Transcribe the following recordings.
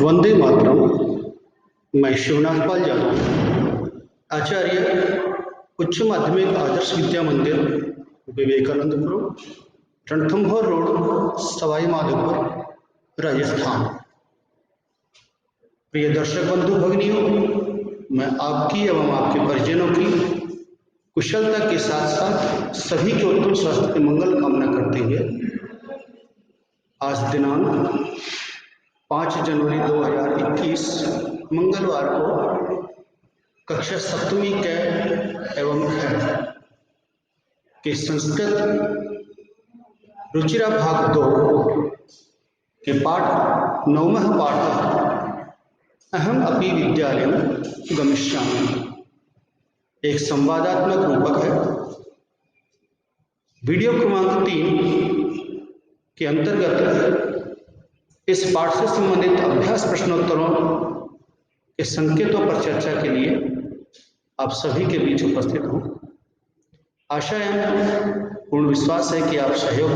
वंदे मातरम। मैं शिवनाथ पाल यादव, आचार्य उच्च माध्यमिक आदर्श विद्या मंदिर विवेकानंदपुर, रणथंभौर रोड, सवाई माधोपुर, राजस्थान। प्रिय दर्शक बंधु भगिनियों, मैं आपकी एवं आपके परिजनों की कुशलता के साथ साथ सभी के उत्तम स्वास्थ्य की मंगल कामना करते हुए आज दिनांक 5 जनवरी 2021 मंगलवार को कक्षा सप्तमी कै एवं के संस्कृत रुचिरा भाग 2 के पाठ 9वां पाठ अहम अपि विद्यालयं गमिष्यामि एक संवादात्मक रूपक है। वीडियो क्रमांक 3 के अंतर्गत इस पाठ से संबंधित अभ्यास प्रश्नोत्तरों के संकेतों पर चर्चा के लिए आप सभी के बीच उपस्थित हूँ। आशा एवं पूर्ण विश्वास है कि आप सहयोग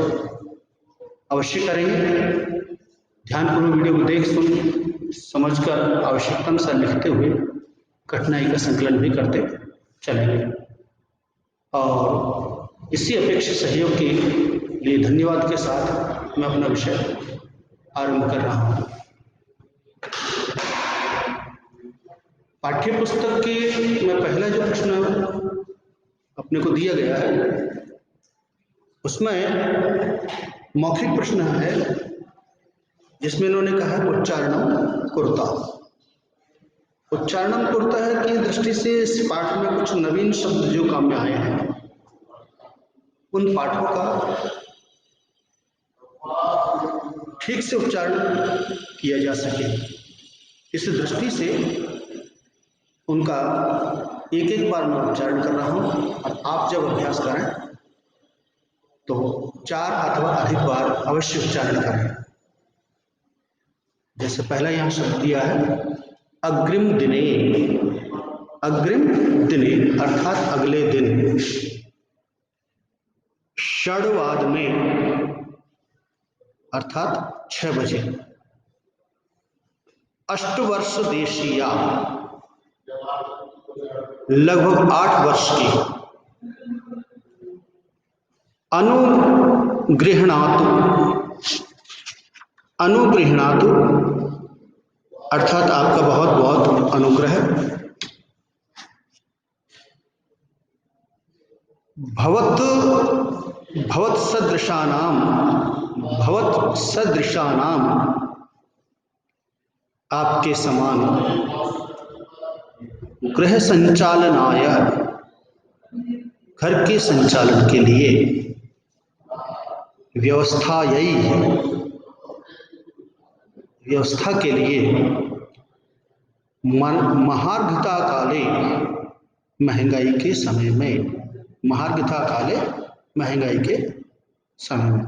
अवश्य करेंगे। ध्यानपूर्वक वीडियो को देख सुन समझकर आवश्यकतानुसार लिखते हुए कठिनाई का संकलन भी करते चलेंगे। और इसी अपेक्षित सहयोग के लिए धन्यवाद के साथ मैं अपना विषय आरंभ कर रहा हूँ। पाठ्य पुस्तक के में पहला जो प्रश्न अपने को दिया गया है उसमें मौखिक प्रश्न है जिसमें इन्होंने कहा है उच्चारणम कुरुता। उच्चारणम कुरुता है कि दृष्टि से इस पाठ में कुछ नवीन शब्द जो काम में आए हैं उन पाठों का ठीक से उच्चारण किया जा सके, इस दृष्टि से उनका एक एक बार मैं उच्चारण कर रहा हूँ और आप जब अभ्यास करें तो 4 अथवा अधिक बार अवश्य उच्चारण करें। जैसे पहला यहाँ शब्द दिया है अग्रिम दिने। अग्रिम दिने अर्थात अगले दिन। षड्वाद में अर्थात 6 बजे। अष्टवर्ष देशीया लगभग 8 वर्ष की। अनुगृहणातु। अनुगृहणातु अर्थात आपका बहुत बहुत अनुग्रह। भवत सदृशानाम आपके समान। गृह संचालनाय घर के संचालन के लिए। व्यवस्था के लिए। महार्घता काले महंगाई के समय में। महार्घता काले महंगाई के समय में।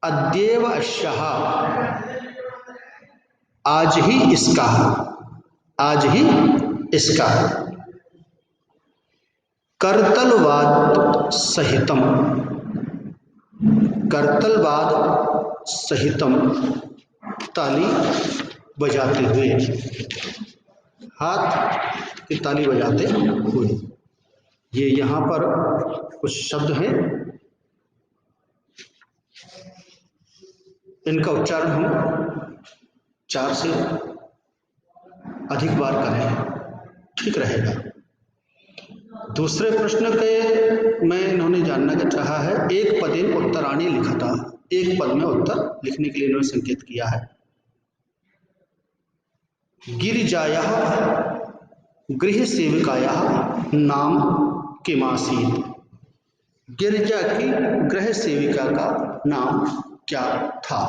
अद्येव अश्यः आज ही इसका। आज ही इसका। करतलवाद सहितम। करतलवाद सहितम ताली बजाते हुए। हाथ की ताली बजाते हुए। ये यहाँ पर कुछ शब्द हैं, इनका उच्चारण हम 4 से अधिक बार करें, ठीक रहेगा। दूसरे प्रश्न के में इन्होंने जानना क्या चाहा है एक पदेन उत्तराणी लिखता। एक पद में उत्तर लिखने के लिए इन्होंने संकेत किया है। गिरिजायाः गृह सेविकायाः नाम किमासीत्। गिरिजा की गृह सेविका का नाम क्या था।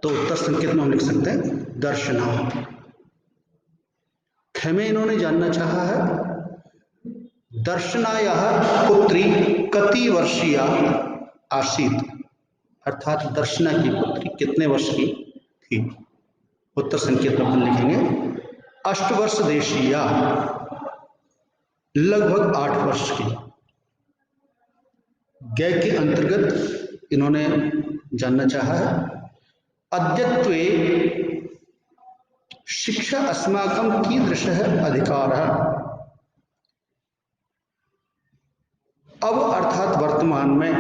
तो उत्तर संकेत में हम लिख सकते हैं दर्शना। ख में इन्होंने जानना चाहा है दर्शनायाः पुत्री कति वर्षीया आसीत्। अर्थात दर्शना की पुत्री कितने वर्ष की थी। उत्तर संकेत में हम लिखेंगे 8 वर्ष देशीया लगभग 8 वर्ष की। गय के अंतर्गत इन्होंने जानना चाहा है, अद्यत्वे शिक्षा अस्माकं कीदृशः अधिकारः। अब अर्थात वर्तमान में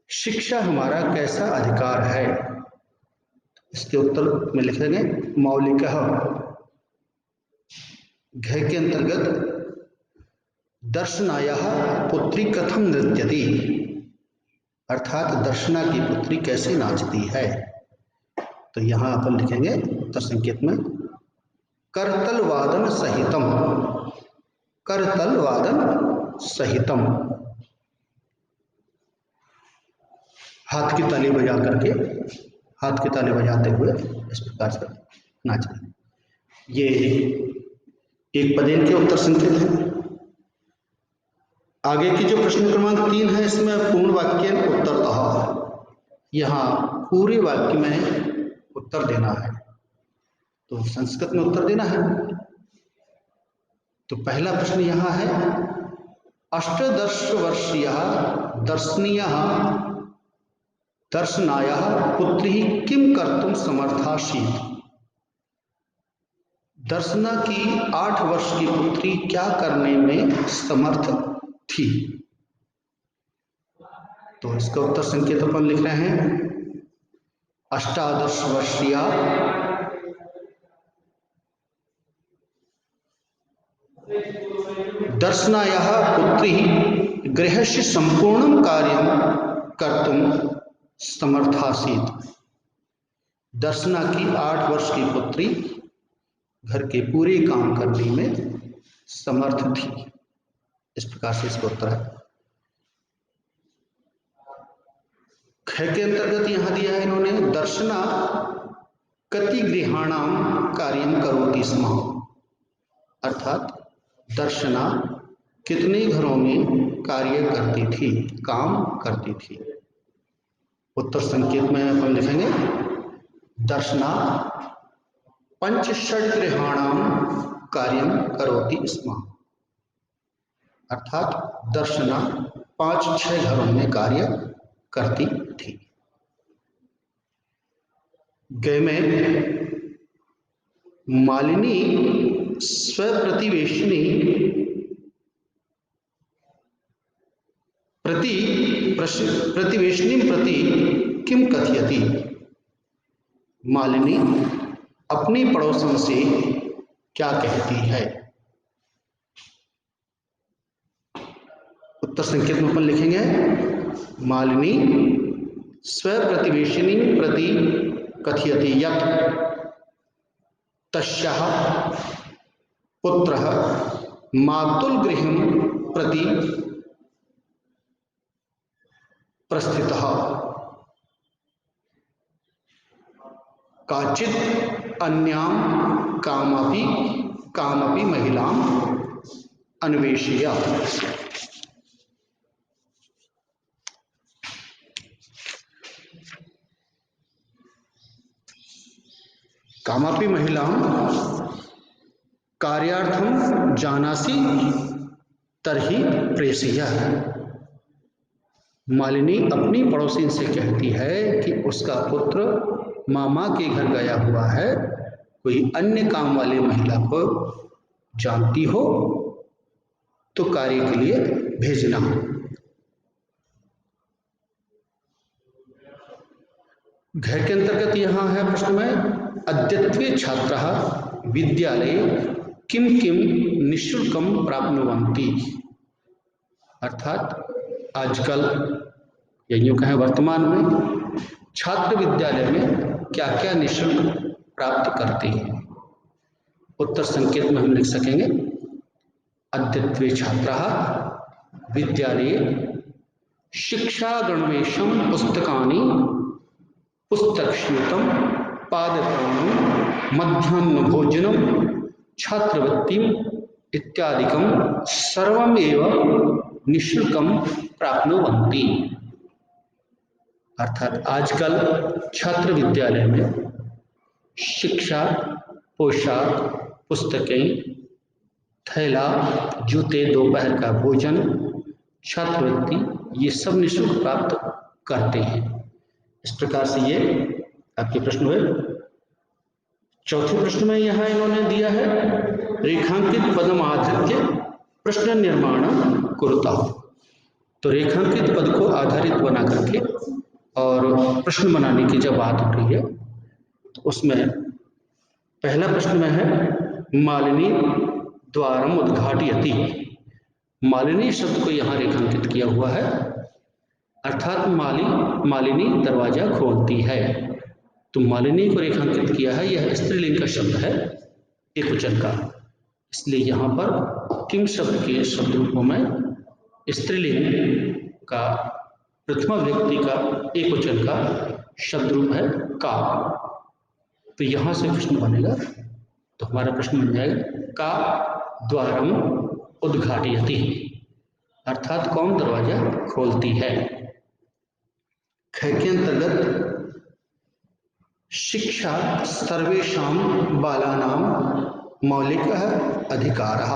शिक्षा हमारा कैसा अधिकार है। इसके उत्तर में लिख देंगे मौलिकः। घ के अंतर्गत दर्शनायाः पुत्री कथम नृत्यति, अर्थात दर्शना की पुत्री कैसे नाचती है। तो यहां अपन लिखेंगे उत्तर संकेत में करतल वादन सहितम, करतल वादन सहितम, हाथ की ताली बजा करके, हाथ की ताली बजाते हुए इस प्रकार से नाचना। ये एक पदेन के उत्तर संकेत है। आगे की जो प्रश्न क्रमांक 3 है इसमें पूर्ण वाक्य उत्तरतः, यहाँ पूरे वाक्य में उत्तर देना है, तो संस्कृत में उत्तर देना है। तो पहला प्रश्न यहाँ है अष्टदश वर्षीय दर्शनीय दर्शनायाः पुत्री किम कर्तुम समर्थासीत्। दर्शना की 8 वर्ष की पुत्री क्या करने में समर्थ थी। तो इसका उत्तर संकेत अपन लिख रहे हैं अष्टादश वर्षीय दर्शनायाः पुत्री गृहस्य संपूर्णं कार्यं कर्तुं समर्थासीत्। दर्शना की 8 वर्ष की पुत्री घर के पूरे काम करने में समर्थ थी। इस प्रकार से इसका उत्तर है। ख के अंतर्गत यहां दिया है इन्होंने दर्शना कति गृहाणाम कार्यम करोति स्म, अर्थात दर्शना कितने घरों में कार्य करती थी, काम करती थी। उत्तर संकेत में हम लिखेंगे दर्शना पंच षड गृहाणाम कार्यम करोति स्म, अर्थात दर्शना 5-6 घरों में कार्य करती थी। ग में मालिनी स्वप्रतिवेशिनी प्रतिवेशिनी प्रति किम कथयति। मालिनी अपनी पड़ोसन से क्या कहती है। उत्तर संकेत में अपन लिखेंगे मालिनी स्वप्रतिवेशिनी प्रति कथयति यत् तस्याः पुत्रः मातुल गृहं प्रति प्रस्थितः काचित् अन्यां कामपि महिलां अन्वेष्य। कामपि महिलां कार्यार्थं जानासि तर्हि प्रेषय। मालिनी अपनी पड़ोसी से कहती है कि उसका पुत्र मामा के घर गया हुआ है, कोई अन्य काम वाली महिला को जानती हो तो कार्य के लिए भेजना। घर के अंतर्गत यहाँ है प्रश्न में अद्यत्वे छात्राः विद्यालये किम किम निःशुल्कं प्राप्नुवन्ति, अर्थात आजकल या यूं कहें वर्तमान में छात्र विद्यालय में क्या क्या निःशुल्क प्राप्त करते हैं। उत्तर संकेत में हम लिख सकेंगे अद्यत्वे छात्राः विद्यालये शिक्षा गणवेशं पुस्तकानि पुस्तकस्यूतं पादत्राणं मध्याह्न भोजनं छात्रवृत्तिं इत्यादिकं सर्वमेव निःशुल्कं प्राप्नुवन्ति। अर्थात आजकल छात्र विद्यालय में शिक्षा, पोशाक, पुस्तकें, थैला, जूते, दोपहर का भोजन, छात्रवृत्ति ये सब निःशुल्क प्राप्त करते हैं। इस प्रकार से ये आपके प्रश्न हुए। चौथे प्रश्न में यहाँ इन्होंने दिया है रेखांकित पदम आधृत्य प्रश्न निर्माण कुरुता। तो रेखांकित पद को आधारित बना करके और प्रश्न बनाने की जब बात हो रही है तो उसमें पहला प्रश्न में है मालिनी द्वारम उद्घाटयति। मालिनी शब्द को यहाँ रेखांकित किया हुआ है, अर्थात मालिनी दरवाजा खोलती है। तो मालिनी को रेखांकित किया है, यह स्त्रीलिंग का शब्द है, एकवचन का, इसलिए यहाँ पर किम शब्द के शब्द रूपों में स्त्रीलिंग का प्रथमा व्यक्ति का एकवचन का शब्द रूप है का। तो यहाँ से प्रश्न बनेगा, तो हमारा प्रश्न बन जाएगा का द्वारम उद्घाटयति, अर्थात कौन दरवाजा खोलती है। ख के अंतर्गत शिक्षा सर्वेषां बालानां मौलिकः अधिकारः।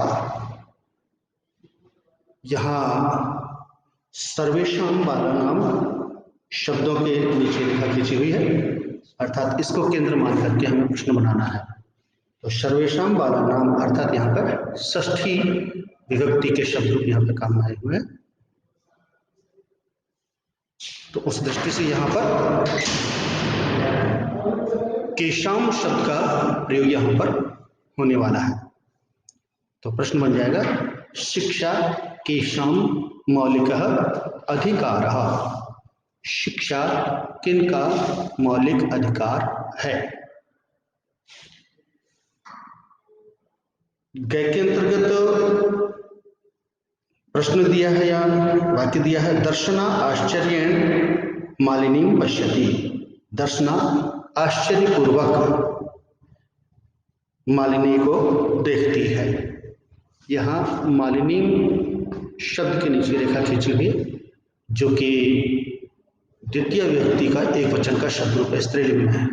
यहाँ सर्वेषां बालानां शब्दों के नीचे रेखा खींची हुई है, अर्थात इसको केंद्र मान करके हमें प्रश्न बनाना है। तो सर्वेषां बालानां अर्थात यहाँ पर षष्ठी विभक्ति के शब्द रूप यहाँ पर काम आए हुए हैं। तो उस दृष्टि से यहाँ पर केशाम शब्द का प्रयोग यहाँ पर होने वाला है। तो प्रश्न बन जाएगा शिक्षा केशाम मौलिकः अधिकारः। शिक्षा किनका मौलिक अधिकार है। गय के अंतर्गत प्रश्न दिया है या वाक्य दिया है दर्शना आश्चर्येण मालिनी पश्यति। दर्शना आश्चर्यपूर्वक मालिनी को देखती है। यहाँ मालिनी शब्द के नीचे रेखा खींची हुई जो कि द्वितीय व्यक्ति का एक वचन का शब्द रूप स्त्रीलिंग में है।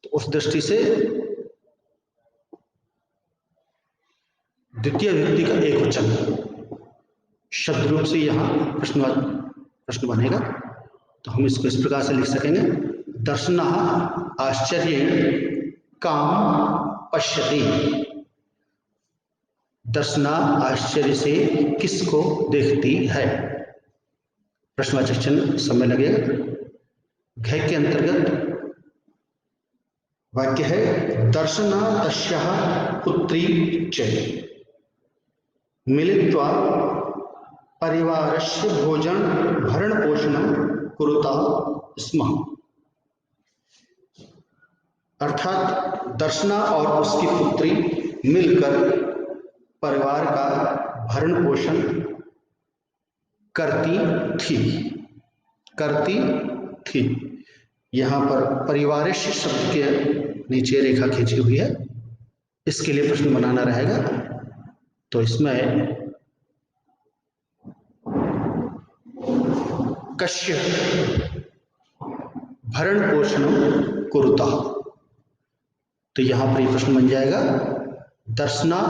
तो उस दृष्टि से द्वितीय व्यक्ति का एक वचन शब्द रूप से यहाँ प्रश्न बनेगा। तो हम इसको इस प्रकार से लिख सकेंगे दर्शना आश्चर्य काम पश्यति। दर्शना आश्चर्य से किसको देखती है। प्रश्नवाचक चिन्ह समय लगेगा। घ के अंतर्गत वाक्य है दर्शना तस्याः पुत्री च मिलित्वा परिवारस्य भोजन भरण पोषणं कुरुता स्म। अर्थात दर्शना और उसकी पुत्री मिलकर परिवार का भरण पोषण करती थी। यहाँ पर परिवारस्य शब्द के नीचे रेखा खींची हुई है, इसके लिए प्रश्न बनाना रहेगा। तो इसमें कस्य भरण पोषण कुरुता, तो यहाँ पर ये प्रश्न बन जाएगा दर्शना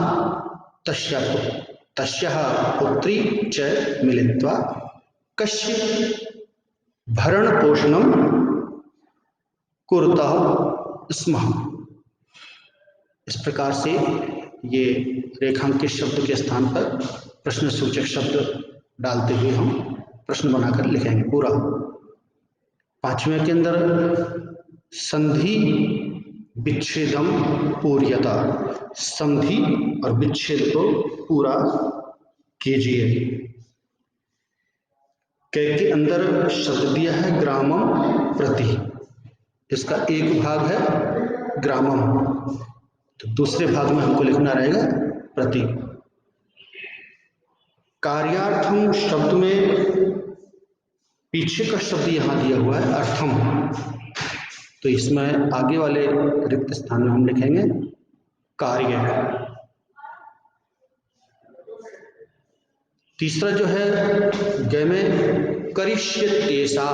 तस्याः पुत्री च मिलित्वा कस्य भरण पोषणं कुरुता स्म। इस प्रकार से ये रेखांकित शब्द के स्थान पर प्रश्न सूचक शब्द डालते हुए हम प्रश्न बनाकर लिखेंगे पूरा। पांचवें के अंदर संधि विच्छेदम पूर्यता। संधि और विच्छेद को पूरा कीजिए। के अंदर शब्द दिया है ग्रामम प्रति। इसका एक भाग है ग्रामम, तो दूसरे भाग में हमको लिखना रहेगा प्रति। कार्यार्थम शब्द में पीछे का शब्द यहाँ दिया हुआ है अर्थम, तो इसमें आगे वाले रिक्त स्थान में हम लिखेंगे कार्य। तीसरा जो है ग में करिष्यत्येषा,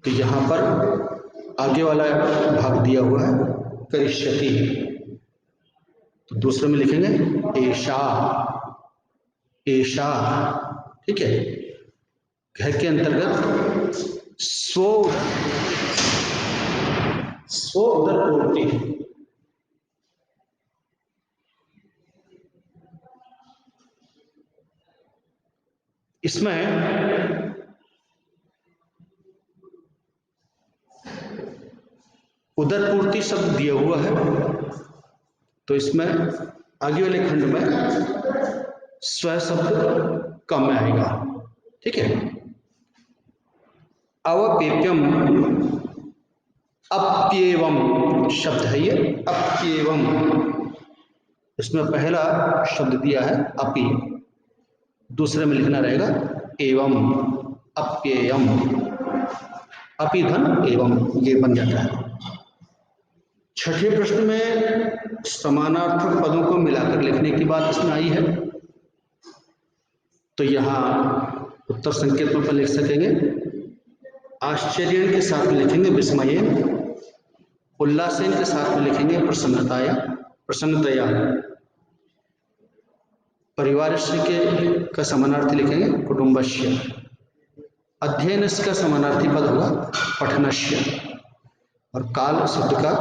तो यहाँ पर आगे वाला भाग दिया हुआ है करिष्यति, तो दूसरे में लिखेंगे एषा, एषा, ठीक है। घर के अंतर्गत स्व उदर पूर्ति, इसमें उदर पूर्ति शब्द दिया हुआ है, तो इसमें आगे वाले खंड में स्व शब्द कम में आएगा, ठीक है। अवपेप्यम, अप्येवम शब्द है ये, अप्येवम, इसमें पहला शब्द दिया है अपि, दूसरे में लिखना रहेगा एवं, अप्येयम, अपि धन एवं, ये बन जाता है। छठे प्रश्न में समानार्थक पदों को मिलाकर लिखने की बात इसमें आई है, तो यहां उत्तर संकेत पर लिख सकेंगे। आश्चर्य के साथ में लिखेंगे विस्मयेन, उल्लासेन के साथ में लिखेंगे प्रसन्नताया, प्रसन्नतया। परिवारस्य के का समानार्थी लिखेंगे कुटुंबस्य। अध्ययन का समानार्थी पद होगा पठनस्य, और काल शब्द का,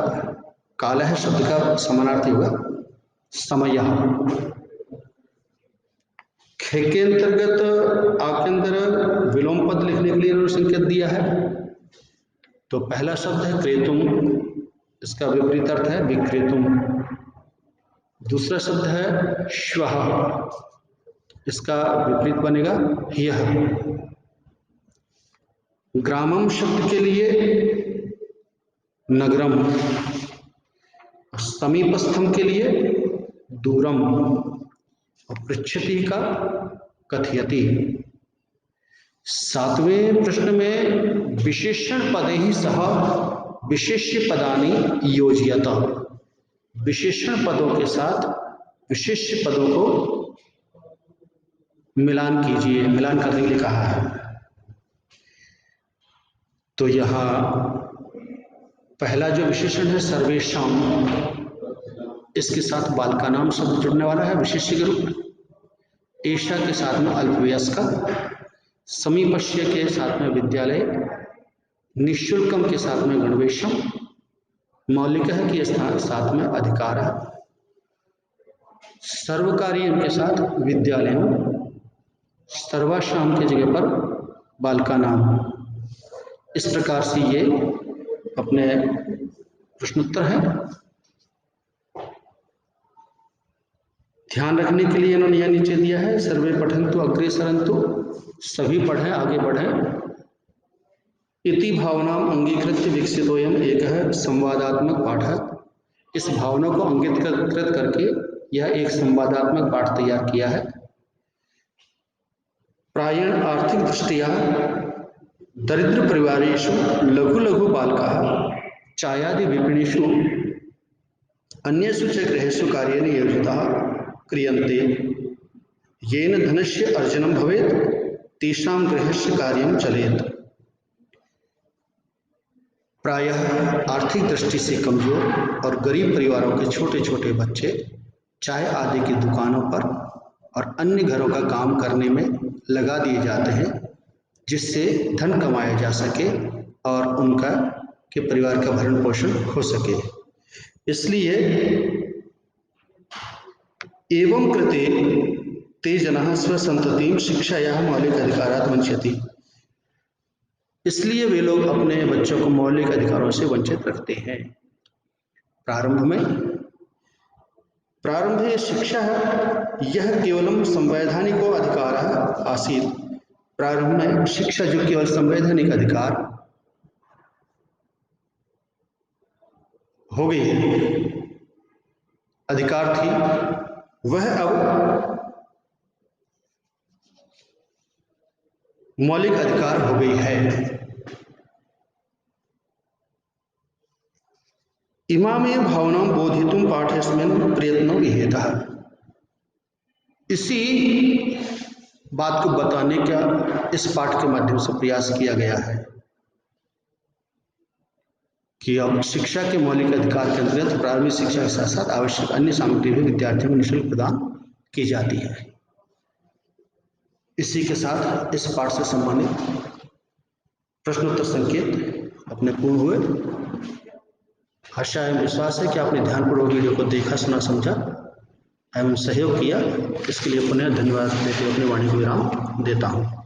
काल है शब्द का समानार्थी होगा समय। खे के अंतर्गत आपके अंदर विलोम पद लिखने के लिए इन्होंने संकेत दिया है, तो पहला शब्द है क्रेतुम, इसका विपरीत अर्थ है विक्रेतुम। दूसरा शब्द है श्वः, इसका विपरीत बनेगा ह्यः। ग्रामम शब्द के लिए नगरम, समीपस्थम के लिए दूरम, और पृच्छति का कथयति। सातवें प्रश्न में विशेषण पदे ही सह विशेष्य पदानि योजयत, विशेषण पदों के साथ विशेष्य पदों को मिलान कीजिए, मिलान करने के लिए कहा है। तो यहां पहला जो विशेषण है सर्वेशम, इसके साथ बाल का नाम शब्द जुड़ने वाला है विशेष्य के रूप में। एषा के साथ में अल्पवयस्क, समीपस्य के साथ में विद्यालय, निःशुल्कम के साथ में गणवेशम, मौलिक है कि साथ में अधिकार है, सर्वकारी के साथ विद्यालयों, सर्वाश्रम की जगह पर बाल का नाम। इस प्रकार से ये अपने प्रश्नोत्तर है। ध्यान रखने के लिए इन्होंने यह नीचे दिया है सर्वे पठन्तु अग्रे सरन्तु, सभी पढ़ें आगे बढ़ें। इति भावनाम अंगीकृत्य विकसितोयम एक है संवादात्मक पाठ। इस भावना को अंगीकृत करके यह एक संवादात्मक पाठ तैयार किया है। प्रायण आर्थिक दृष्टिया दरिद्र परिवारेषु लघु लघु बालकाः चायादि विपणीषु अन्येषु च गृहेषु कार्येन योजिताः क्रियन्ते, येन धनस्य अर्जनं भवेत् तेषां गृहस्य कार्यं चलेत्। प्रायः आर्थिक दृष्टि से कमजोर और गरीब परिवारों के छोटे छोटे बच्चे चाय आदि की दुकानों पर और अन्य घरों का काम करने में लगा दिए जाते हैं, जिससे धन कमाया जा सके और उनका के परिवार का भरण पोषण हो सके। इसलिए एवं कृते ते जनाः स्वसंततिं शिक्षायाः मौलिक अधिकारात् वंचयति, इसलिए वे लोग अपने बच्चों को मौलिक अधिकारों से वंचित रखते हैं। प्रारंभे शिक्षा यह केवलम संवैधानिको अधिकार आसीत्, प्रारंभ में शिक्षा जो केवल संवैधानिक अधिकार हो गई अधिकार थी, वह अब मौलिक अधिकार हो गई है। इमामे भावनां बोधितुं पाठेऽस्मिन् प्रयत्नो विहितः, इसी बात को बताने का इस पाठ के माध्यम से प्रयास किया गया है कि अब शिक्षा के मौलिक अधिकार के अंतर्गत प्रारंभिक शिक्षा के साथ साथ आवश्यक अन्य सामग्री भी विद्यार्थियों को निःशुल्क प्रदान की जाती है। इसी के साथ इस पाठ से संबंधित प्रश्नोत्तर संकेत अपने पूर्ण हुए। आशा एवं विश्वास है कि आपने ध्यानपूर्वक वीडियो को देखा, सुना, समझा एवं सहयोग किया। इसके लिए पुनः धन्यवाद देते हुए अपनी वाणी को विराम देता हूँ।